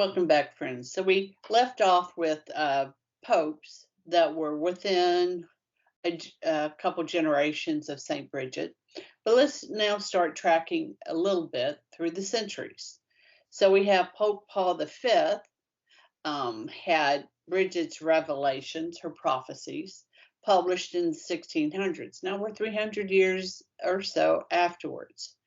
Welcome back, friends. So we left off with popes that were within a couple generations of St. Bridget. But let's now start tracking a little bit through the centuries. So we have Pope Paul V had Bridget's revelations, her prophecies, published in the 1600s. Now we're 300 years or so afterwards,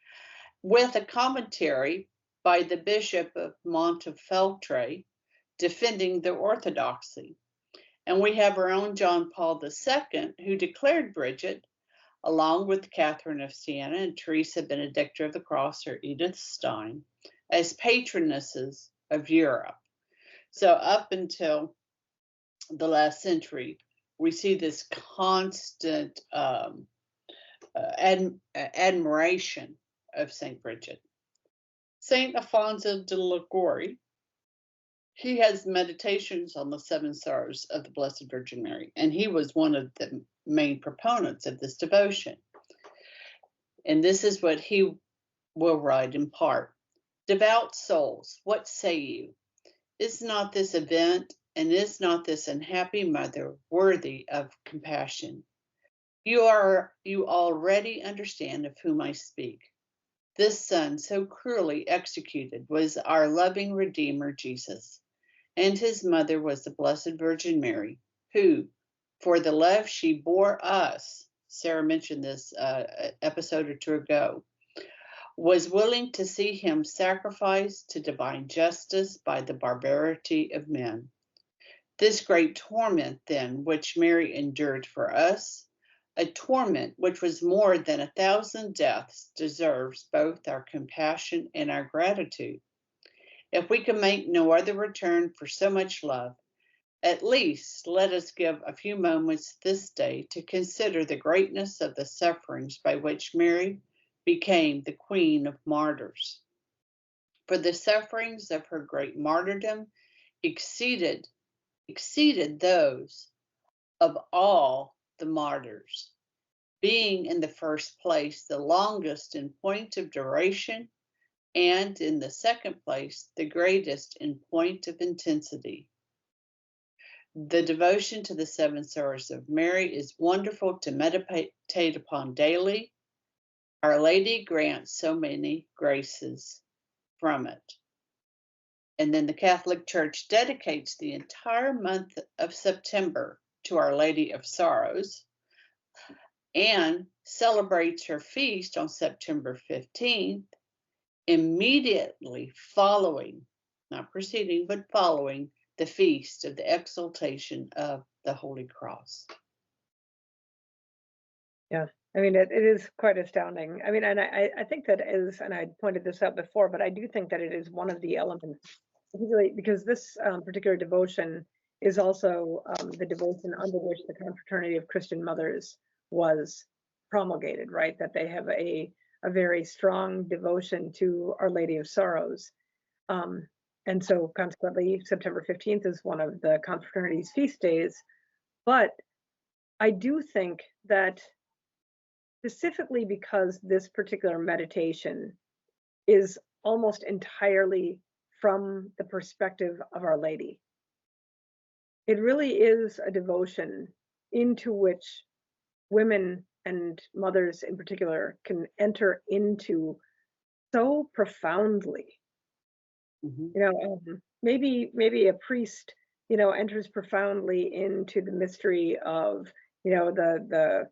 with a commentary by the Bishop of Montefeltro defending the orthodoxy. And we have our own John Paul II, who declared Bridget, along with Catherine of Siena and Teresa Benedicta of the Cross or Edith Stein, as patronesses of Europe. So up until the last century, we see this constant admiration of St. Bridget. St. Alfonso de Liguori, he has meditations on the seven sorrows of the Blessed Virgin Mary, and he was one of the main proponents of this devotion. And this is what he will write in part. Devout souls, what say you? Is not this event and is not this unhappy mother worthy of compassion? You already understand of whom I speak. This son so cruelly executed was our loving Redeemer Jesus, and his mother was the Blessed Virgin Mary, who, for the love she bore us, Sarah mentioned this episode or two ago, was willing to see him sacrificed to divine justice by the barbarity of men. This great torment, then, which Mary endured for us, a torment which was more than 1,000 deaths, deserves both our compassion and our gratitude. If we can make no other return for so much love, at least let us give a few moments this day to consider the greatness of the sufferings by which Mary became the Queen of Martyrs. For the sufferings of her great martyrdom exceeded those of all the martyrs, being in the first place the longest in point of duration, and in the second place the greatest in point of intensity. The devotion to the seven sorrows of Mary is wonderful to meditate upon daily. Our Lady grants so many graces from it. And then the Catholic Church dedicates the entire month of September to Our Lady of Sorrows and celebrates her feast on September 15th, immediately following, not preceding, but following the feast of the exaltation of the Holy Cross. Yeah, I mean, it is quite astounding. I mean, and I think that is, and I pointed this out before, but I do think that it is one of the elements, particularly because this particular devotion is also the devotion under which the Confraternity of Christian Mothers was promulgated, right? That they have a very strong devotion to Our Lady of Sorrows. And so consequently, September 15th is one of the confraternity's feast days. But I do think that specifically because this particular meditation is almost entirely from the perspective of Our Lady, it really is a devotion into which women and mothers in particular can enter into so profoundly. Maybe a priest, enters profoundly into the mystery of, the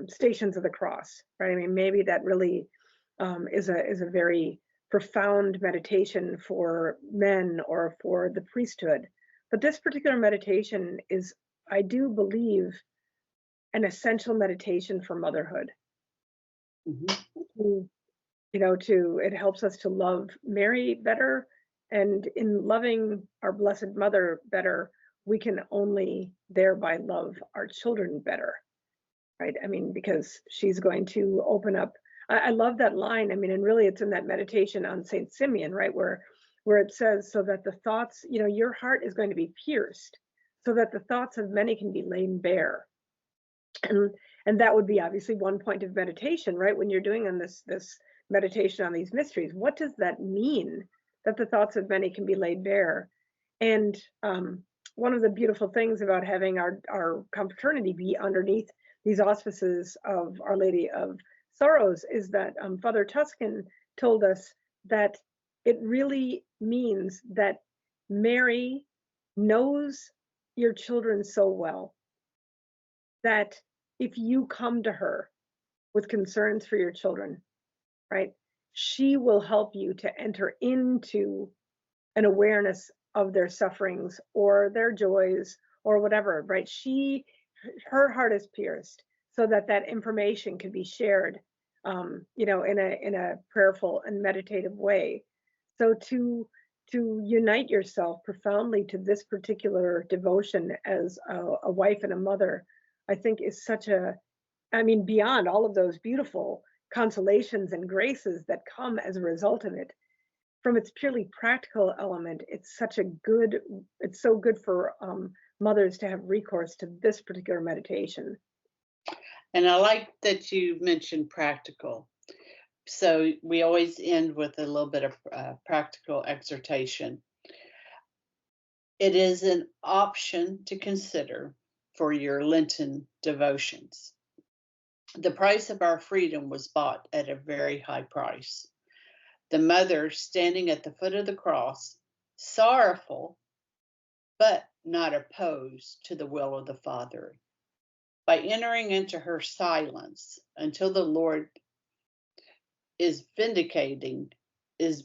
Stations of the Cross, right? I mean, maybe that really is a very profound meditation for men or for the priesthood. But this particular meditation is, I do believe, an essential meditation for motherhood. It helps us to love Mary better, and in loving our Blessed Mother better, we can only thereby love our children better, right? I mean, because she's going to open up. I love that line. I mean, and really it's in that meditation on Saint Simeon, right? Where it says, so that the thoughts, your heart is going to be pierced, so that the thoughts of many can be laid bare. And that would be obviously one point of meditation, right? When you're doing on this meditation on these mysteries, what does that mean? that the thoughts of many can be laid bare. And one of the beautiful things about having our confraternity be underneath these auspices of Our Lady of Sorrows is that Father Tuscan told us that it really means that Mary knows your children so well that if you come to her with concerns for your children, right, she will help you to enter into an awareness of their sufferings or their joys or whatever, right? Her heart is pierced so that that information can be shared, in a prayerful and meditative way. So to unite yourself profoundly to this particular devotion as a wife and a mother, I think is beyond all of those beautiful consolations and graces that come as a result of it, from its purely practical element, it's so good for mothers to have recourse to this particular meditation. And I like that you mentioned practical. So we always end with a little bit of practical exhortation. It is an option to consider for your Lenten devotions. The price of our freedom was bought at a very high price. The mother standing at the foot of the cross, sorrowful, but not opposed to the will of the Father. By entering into her silence until the Lord has vindicated his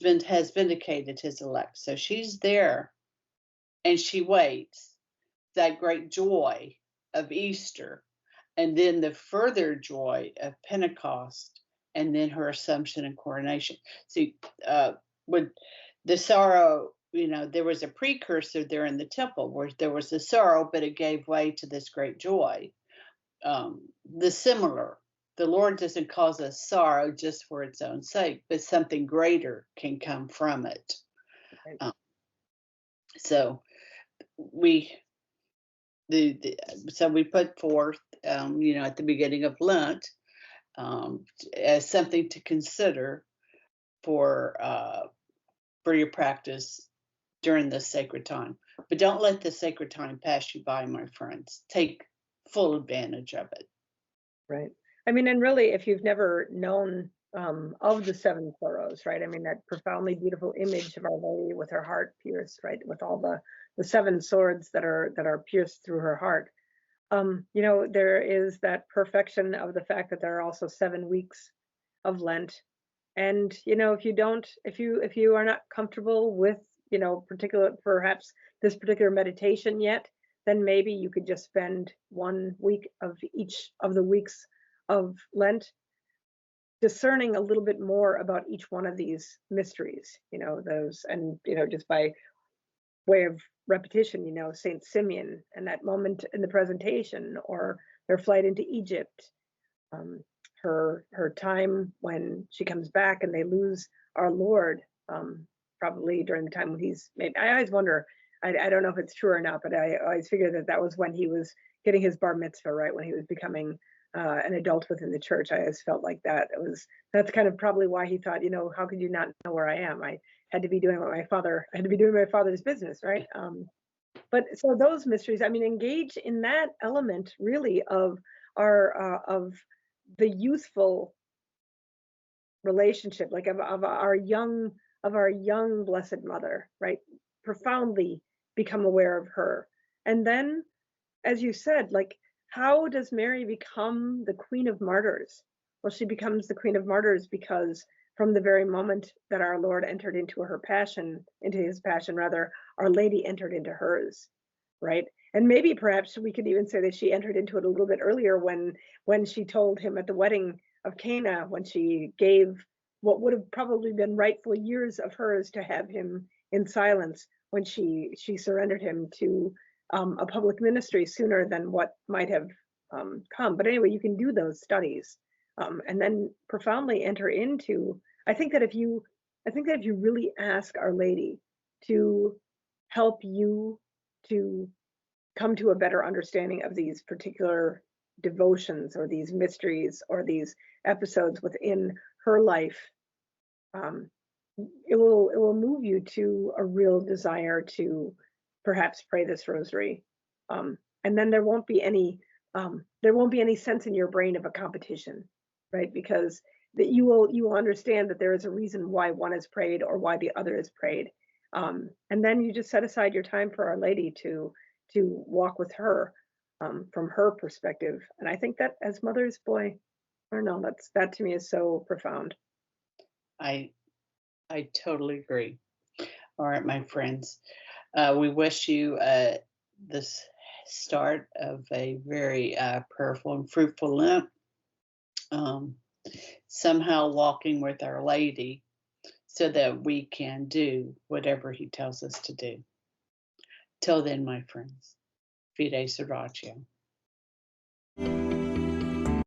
elect. So she's there and she waits, that great joy of Easter, and then the further joy of Pentecost, and then her assumption and coronation. See, with the sorrow, there was a precursor there in the temple where there was a sorrow, but it gave way to this great joy. The Lord doesn't cause us sorrow just for its own sake, but something greater can come from it. Right. So we put forth, at the beginning of Lent, as something to consider for your practice during this sacred time. But don't let the sacred time pass you by, my friends. Take full advantage of it. Right. And really, if you've never known of the seven sorrows, right? That profoundly beautiful image of Our Lady with her heart pierced, right, with all the seven swords that are pierced through her heart. There is that perfection of the fact that there are also 7 weeks of Lent, and if you are not comfortable with perhaps this particular meditation yet, then maybe you could just spend 1 week of each of the weeks of Lent discerning a little bit more about each one of these mysteries, just by way of repetition, Saint Simeon and that moment in the presentation, or their flight into Egypt, her time when she comes back and they lose our Lord, probably during the time when he's made. I always wonder, I don't know if it's true or not, but I always figured that was when he was getting his bar mitzvah, right, when he was becoming an adult within the church. I always felt like that's kind of probably why he thought, how could you not know where I am? I had to be doing my father's business, right? But so those mysteries, engage in that element really of the youthful relationship, like of our young Blessed Mother, right? Profoundly become aware of her. And then, as you said, like, how does Mary become the Queen of Martyrs? Well, she becomes the Queen of Martyrs because from the very moment that our Lord entered into his passion, Our Lady entered into hers, right? And maybe perhaps we could even say that she entered into it a little bit earlier when she told him at the wedding of Cana, when she gave what would have probably been rightful years of hers to have him in silence, when she surrendered him to a public ministry sooner than what might have come. But anyway, you can do those studies and then profoundly enter into. I think that if you really ask Our Lady to help you to come to a better understanding of these particular devotions or these mysteries or these episodes within her life, it will move you to a real desire to perhaps pray this rosary. And then there won't be any sense in your brain of a competition, right? Because that you will understand that there is a reason why one is prayed or why the other is prayed. And then you just set aside your time for Our Lady to walk with her from her perspective. And I think that as mothers, boy, I don't know, that to me is so profound. I I totally agree. All right, my friends. We wish you this start of a very prayerful and fruitful Lent. Um, somehow walking with Our Lady so that we can do whatever He tells us to do. Till then, my friends, Fide Sriracha.